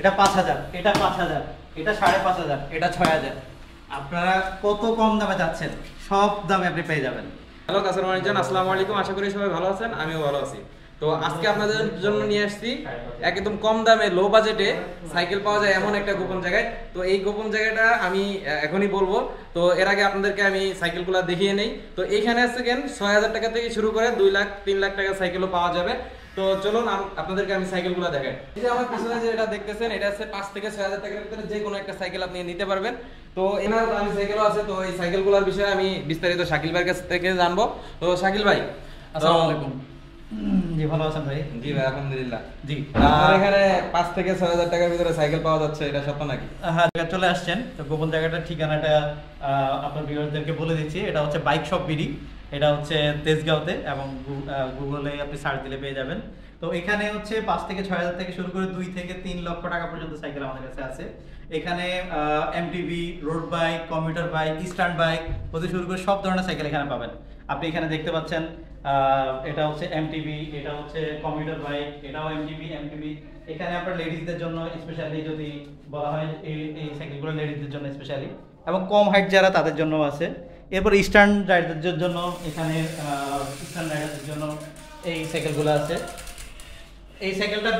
এটা 5000, এটা 5000, এটা 5500, এটা 6000। আপনারা কত কম দামে যাচ্ছেন, সব দামে আপনি পেয়ে যাবেন। হ্যালো কাসর মানিকজান, আসসালামু আলাইকুম। আশা করি সবাই ভালো আছেন, আমিও ভালো আছি। তো আজকে আপনাদের জন্য নিয়ে আসছি একদম কম দামে লো বাজেটে সাইকেল পাওয়া যায় এমন একটা গোপন জায়গায়। তো এই গোপন জায়গাটা আমি এখনই বলবো। তো এর আগে আপনাদেরকে আমি সাইকেলগুলো দেখিয়ে নেই। তো এইখানে আছে কেন 6000 টাকা থেকে শুরু করে 2 লাখ 3 লাখ টাকা সাইকেলও পাওয়া যাবে। তো চলুন আপনাদেরকে আমি সাইকেলগুলো দেখাই। এই যে আমার পিছনে যে এটা দেখতেছেন, এটা আছে 5 থেকে 6000 টাকার ভিতরে যে কোনো একটা সাইকেল আপনি নিতে পারবেন। তো এনার দামি সাইকেলও আছে। তো এই সাইকেলগুলোর বিষয়ে আমি বিস্তারিত শাকিল ভাইয়ের কাছ থেকে জানবো। তো শাকিল ভাই, আসসালামু আলাইকুম। জি ভালো আছেন ভাই? জি ভাই, আলহামদুলিল্লাহ। জি, আপনার এখানে 5 থেকে 6000 টাকার ভিতরে সাইকেল পাওয়া যাচ্ছে, এটা সত্য নাকি? হ্যাঁ, চলে আসছেন। তো গোপন জায়গাটার ঠিকানাটা আপনার ভিউয়ারদেরকে বলে দিচ্ছি। এটা হচ্ছে বাইক শপ বিডি, এটা হচ্ছে তেজগাঁওতে, এবং গুগলে আপনি সার্চ দিলে পেয়ে যাবেন। তো এখানে হচ্ছে 5 থেকে 6000 থেকে শুরু করে 2 থেকে 3 লক্ষ টাকা পর্যন্ত সাইকেল আমাদের কাছে আছে। এখানে MTV, road bike, commuter bike, stand bike হতে শুরু করে সব ধরনের সাইকেল এখানে পাবেন। আপনি এখানে দেখতে পাচ্ছেন এটা হচ্ছে এমটিভি, এটা হচ্ছে কমিউটার বাইক, এটাও এমটিভি। এখানে আপনার লেডিসদের জন্য স্পেশালি যদি বলা হয়, এই সাইকেলগুলো লেডিসদের জন্য স্পেশালি, এবং কম হাইট যারা তাদের জন্য আছে। এরপর স্ট্যান্ড রাইডারদের জন্য এখানে স্ট্যান্ড রাইডারদের জন্য এই সাইকেলগুলো আছে। এই সাইকেলটা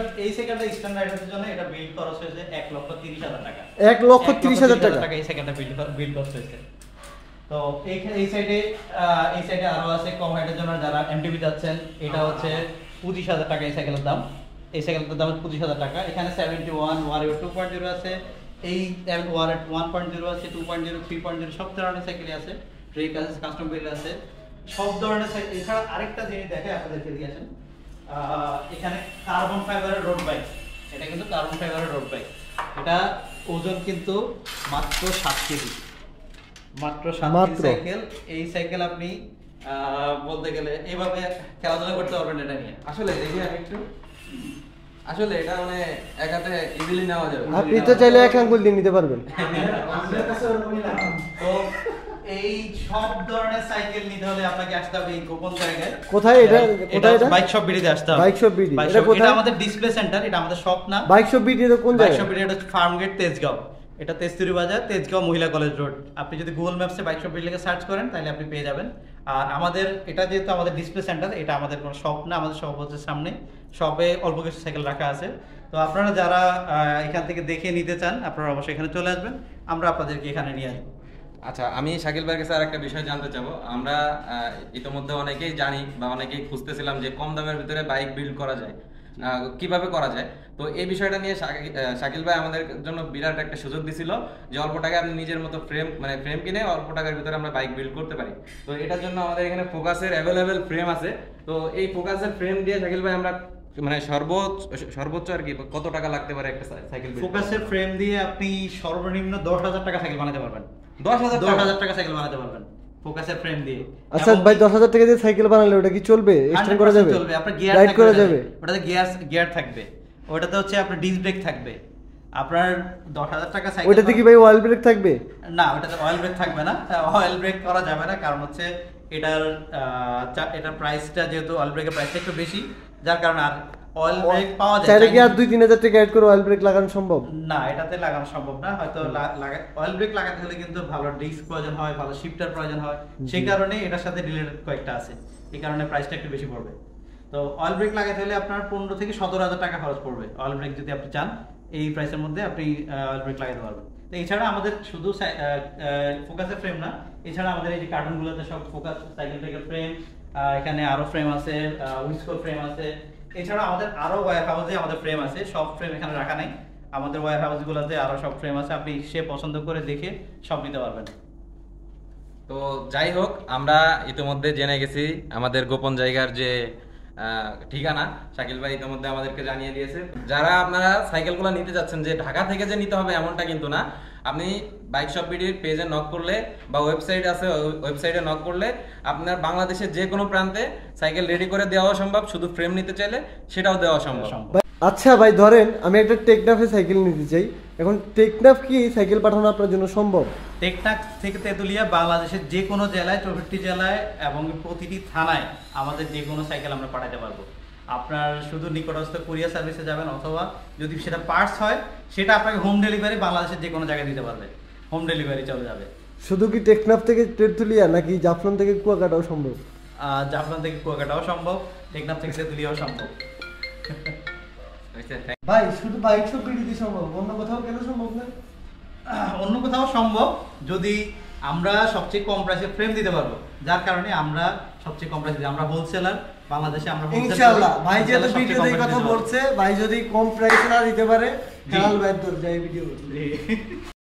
স্ট্যান্ড রাইডারদের জন্য এটা বিল্ড খরচ হয়েছে 1,30,000 টাকা। 1,30,000 টাকা এই সাইকেলটা বিল্ড খরচ হয়েছে। তো এই সাইডে আরো আছে কম হাইটের জন্য যারা এমটিভি যাচ্ছেন। এটা হচ্ছে 25,000 টাকা এই সাইকেলের দাম। এই সাইকেলটার দাম 25,000 টাকা। এখানে 71 ওয়ারিয়র 2.0 আছে, এই ওয়ারিয়র 1.0 আছে, 2.0, 3.0 সব ধরনের সাইকেলই আছে। ট্রেক আছে, কাস্টম বিল আছে, সব ধরনের সাইকেল। এছাড়া আরেকটা জিনিস দেখে আপনাদেরকে দিয়ে আসেন, এখানে কার্বন ফাইবারের রোড বাইক। এটা কিন্তু কার্বন ফাইবারের রোড বাইক। এটা ওজন কিন্তু মাত্র 7 কেজি। মাত্র 7 কেজি সাইকেল। এই সাইকেল আপনি বলতে গেলে এইভাবে খেলাধুলা করতে পারবেন এটা নিয়ে। আসলে দেখি আমি একটু, আসলে এটা মানে একাতে ইজিলি নেওয়া যাবে। আপনি তো চাইলে এক আঙ্গুল দিয়ে নিতে পারবেন। তো এই সব ধরনের সাইকেল নিতে হলে আপনাকে আসতে হবে এই গোপন জায়গায়। কোথায় এটা? কোথায় এটা? বাইক শপ বিডিতে আসতে হবে। বাইক শপ বিডি এটা কোথায়? এটা আমাদের ডিসপ্লে সেন্টার, এটা আমাদের শপ না। বাইক শপ বিডি এটা কোন বাইক জায়গা? শপ বিডি এটা ফার্ম গেট তেজগাঁও। এটা তেজতুরি বাজার, তেজগাঁও মহিলা কলেজ রোড। আপনি যদি গুগল ম্যাপসে বাইক শপ বিডি লিখে সার্চ করেন তাহলে আপনি পেয়ে যাবেন। আর আমাদের এটা যেহেতু আমাদের ডিসপ্লে সেন্টার, এটা আমাদের কোনো শপ না, আমাদের শপ হচ্ছে সামনে। শপে অল্প কিছু সাইকেল রাখা আছে। তো আপনারা যারা এখান থেকে দেখে নিতে চান, আপনারা অবশ্যই এখানে চলে আসবেন, আমরা আপনাদেরকে এখানে নিয়ে আসবো। আচ্ছা, আমি শাকিল ভাইয়ের কাছে আরেকটা বিষয় জানতে চাবো। আমরা ইতিমধ্যে অনেকেই জানি বা অনেকেই খুঁজতেছিলাম যে কম দামের ভিতরে বাইক বিল্ড করা যায়, কিভাবে করা যায়। তো এই বিষয়টা নিয়ে শাকিল ভাই আমাদের জন্য বিরাট একটা সুযোগ দিছিল যে অল্প টাকায় আপনি নিজের মতো ফ্রেম কিনে অল্প টাকার ভিতরে আমরা বাইক বিল্ড করতে পারি। তো এটার জন্য আমাদের এখানে ফোকাসের অ্যাভেলেবেল ফ্রেম আছে। তো এই ফোকাসের ফ্রেম দিয়ে শাকিল ভাই আমরা মানে সর্বোচ্চ আর কি কত টাকা লাগতে পারে একটা সাইকেল? ফোকাসের ফ্রেম দিয়ে আপনি সর্বনিম্ন 10,000 টাকা সাইকেল বানাতে পারবেন। 10,000 টাকা সাইকেল বানাতে পারবেন ফোকাসের ফ্রেম দিয়ে। আচ্ছা ভাই, 10,000 টাকা দিয়ে সাইকেল বানালে ওটা কি চলবে? এক্সটেন্ড করা যাবে? চলবে। আপনার গিয়ার রাইড করা যাবে? ওটাতে গিয়ার থাকবে। ওটাতে হচ্ছে আপনার ডিস্ক ব্রেক থাকবে। আপনার 10,000 টাকা সাইকেল, ওটাতে কি ভাই অয়েল ব্রেক থাকবে? না, ওটাতে অয়েল ব্রেক থাকবে না। অয়েল ব্রেক করা যাবে না, কারণ হচ্ছে এটার প্রাইসটা, যেহেতু অয়েল ব্রেকের প্রাইসটা একটু বেশি, যার কারণে আর অয়েল ব্রেক পাওয়া যায় চাইলে কি আর 2-3 হাজার টাকা অ্যাড করে অয়েল ব্রেক লাগানো সম্ভব? না, এটাতে লাগানো সম্ভব না। হয়তো অয়েল ব্রেক লাগাতে হলে কিন্তু ভালো ডিস্ক প্রয়োজন হয়, ভালো শিফটার প্রয়োজন হয়। সেই কারণে এটার সাথে রিলেটেড কয়েকটা আছে, এই কারণে প্রাইসটা একটু বেশি পড়বে। তো অয়েল ব্রেক লাগাতে হলে আপনার 15 থেকে 17,000 টাকা খরচ পড়বে। অয়েল ব্রেক যদি আপনি চান, এই প্রাইসের মধ্যে আপনি অয়েল ব্রেক লাগাতে পারবেন। তো এছাড়া আমাদের শুধু ফোকাসের ফ্রেম না, এছাড়া আমাদের এই যে কার্টুনগুলোতে সব ফোকাস সাইকেল থেকে ফ্রেম, এখানে আরো ফ্রেম আছে, উইসকো ফ্রেম আছে। এছাড়া আমাদের আরো ওয়্যার হাউসে আমাদের ফ্রেম আছে। সব ফ্রেম এখানে রাখা নাই, আমাদের ওয়্যার হাউসগুলোতে আরো সব ফ্রেম আছে। আপনি সে পছন্দ করে দেখে সব নিতে পারবেন। তো যাই হোক, আমরা ইতিমধ্যে জেনে গেছি আমাদের গোপন জায়গার যে ঠিকানা শাকিল ভাই ইতিমধ্যে আমাদেরকে জানিয়ে দিয়েছে। যারা আপনারা সাইকেলগুলো নিতে যাচ্ছেন, যে ঢাকা থেকে যে নিতে হবে এমনটা কিন্তু না। আপনি বাইক শপ বিডির পেজে নক করলে বা ওয়েবসাইট আছে, ওয়েবসাইটে নক করলে আপনার বাংলাদেশের যে কোনো প্রান্তে সাইকেল রেডি করে দেওয়া সম্ভব। শুধু ফ্রেম নিতে চাইলে সেটাও দেওয়া সম্ভব। আচ্ছা ভাই, ধরেন আমি একটা টেকনাফে সাইকেল নিতে চাই, এখন টেকনাফ কি সাইকেল পাঠানো আপনার জন্য সম্ভব? টেকনাফ থেকে তেতুলিয়া বাংলাদেশের যে কোনো জেলায়, 64 জেলায় এবং প্রতিটি থানায় আমাদের যে কোনো সাইকেল আমরা পাঠাতে পারবো। আপনার শুধু নিকটস্থ কুরিয়ার সার্ভিসে যাবেন, অথবা যদি সেটা পার্টস হয় সেটা আপনাকে হোম ডেলিভারি বাংলাদেশের যে কোনো জায়গায় দিতে পারবে, হোম ডেলিভারি চলে যাবে। শুধু কি টেকনাফ থেকে তেঁতুলিয়া নাকি জাফলং থেকে কুয়াকাটাও সম্ভব? জাফলং থেকে কুয়াকাটাও সম্ভব, টেকনাফ থেকে তেঁতুলিয়াও সম্ভব। আচ্ছা, ভাই শুধু বাইক শপ বিডিতে সম্ভব, অন্য কোথাও কেন সম্ভব না? অন্য কোথাও সম্ভব, যদি আমরা সবচেয়ে কম প্রাইসে ফ্রেম দিতে পারবো, যার কারণে আমরা সবচেয়ে কম প্রাইসে, আমরা হোলসেলার, বাংলাদেশে আমরা wholesale ইনশাআল্লাহ করি। ভাই যেহেতু সবচেয়ে ভিডিওতে এই কম কথা price এ বলছে, ভাই যদি কম প্রাইসে না দিতে পারে জি। হেলাল ভাই তোর যাই ভিডিও দেবো।